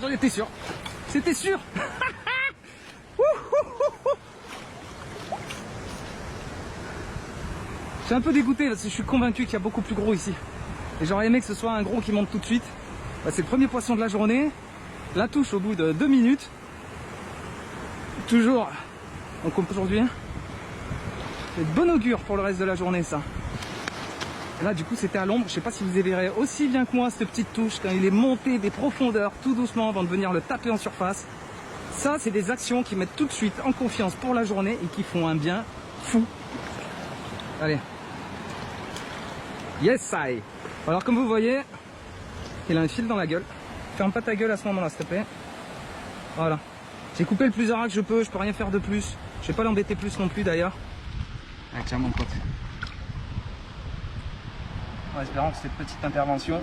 J'en étais sûr. C'était sûr. Je suis un peu dégoûté parce que je suis convaincu qu'il y a beaucoup plus gros ici. Et j'aurais aimé que ce soit un gros qui monte tout de suite. Bah, c'est le premier poisson de la journée. La touche au bout de 2 minutes. Toujours. Donc aujourd'hui, c'est de bon augure pour le reste de la journée ça. Et là du coup c'était à l'ombre. Je sais pas si vous verrez aussi bien que moi cette petite touche quand il est monté des profondeurs tout doucement avant de venir le taper en surface. Ça c'est des actions qui mettent tout de suite en confiance pour la journée et qui font un bien fou. Allez. Yes I. Alors comme vous voyez, il a un fil dans la gueule. Ferme pas ta gueule à ce moment là s'il te plaît. Voilà. J'ai coupé le plus ras que je peux rien faire de plus. Je vais pas l'embêter plus non plus d'ailleurs. Ah, tiens mon pote. En espérant que cette petite intervention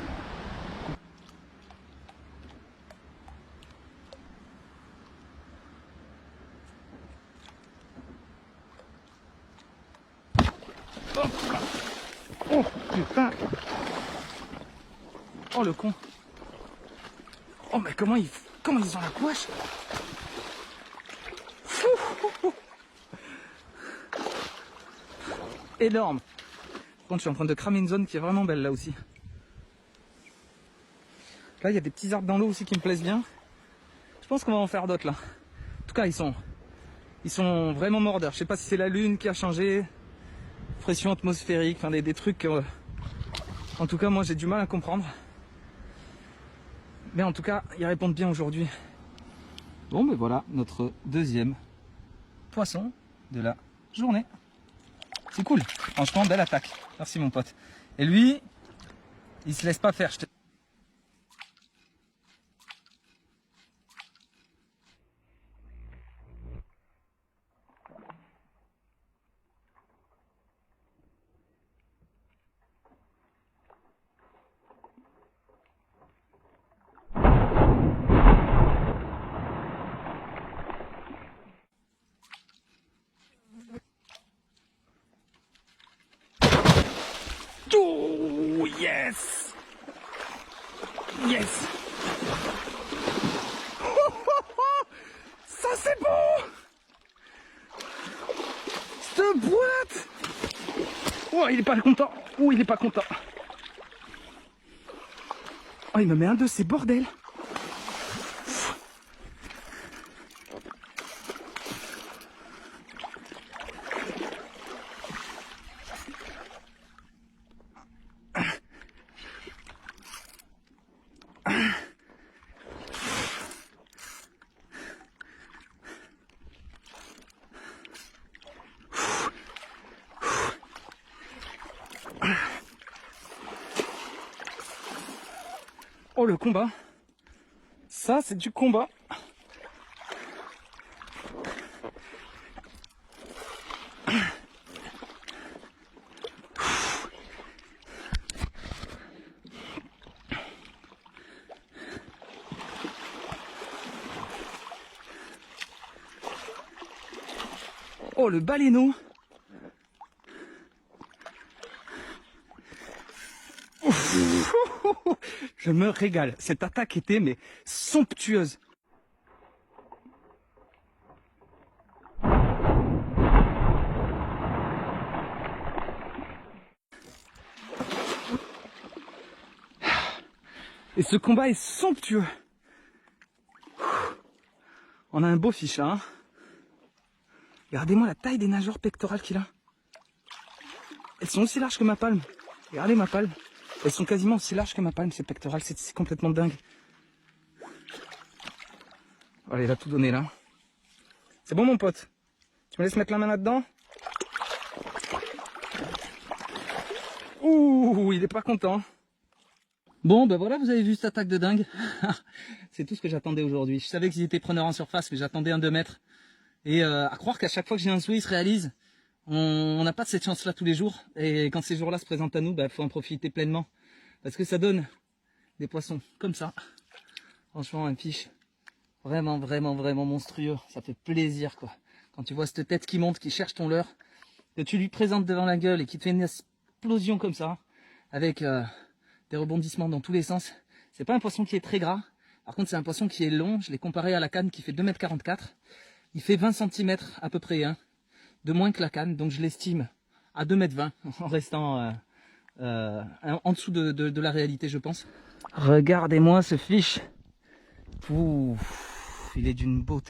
hop là. Oh putain. Oh le con. Oh mais comment ils ont la poche. Énorme. Par contre je suis en train de cramer une zone qui est vraiment belle là aussi. Là il y a des petits arbres dans l'eau aussi qui me plaisent bien. Je pense qu'on va en faire d'autres là. En tout cas ils sont vraiment mordeurs. Je sais pas si c'est la lune qui a changé. Pression atmosphérique, enfin des trucs en tout cas moi j'ai du mal à comprendre. Mais en tout cas ils répondent bien aujourd'hui. Bon ben voilà notre deuxième poisson de la journée. C'est cool, franchement belle attaque. Merci mon pote. Et lui, il se laisse pas faire. Oh yes. Yes. Ça c'est beau. Cette boîte. Oh il est pas content. Oh il est pas content. Oh il me met un de ces bordels. Oh le combat. Ça c'est du combat. Oh le baleineau. Je me régale. Cette attaque était mais somptueuse. Et ce combat est somptueux. On a un beau fiche là. Hein. Regardez-moi la taille des nageoires pectorales qu'il a. Elles sont aussi larges que ma palme. Regardez ma palme. Elles sont quasiment aussi larges que ma palme, ces pectorales. C'est complètement dingue. Allez, il a tout donné là. C'est bon mon pote. Tu me laisses mettre la main là-dedans? Ouh, il est pas content. Bon, ben voilà, vous avez vu cette attaque de dingue. C'est tout ce que j'attendais aujourd'hui. Je savais qu'ils étaient preneurs en surface, mais j'attendais un 2 mètres. Et à croire qu'à chaque fois que j'ai un souhait, il se réalise. On n'a pas cette chance-là tous les jours. Et quand ces jours-là se présentent à nous, il faut en profiter pleinement. Parce que ça donne des poissons comme ça. Franchement, un fiche vraiment, vraiment, vraiment monstrueux. Ça fait plaisir, quoi. Quand tu vois cette tête qui monte, qui cherche ton leurre, que tu lui présentes devant la gueule et qui te fait une explosion comme ça, avec des rebondissements dans tous les sens. C'est pas un poisson qui est très gras, Par contre, c'est un poisson qui est long. Je l'ai comparé à la canne qui fait 2,44 m. Il fait 20 cm à peu près, hein, de moins que la canne. Donc je l'estime à 2,20 m en restant en dessous de la réalité, je pense. Regardez-moi ce fiche. Ouh, il est d'une beauté.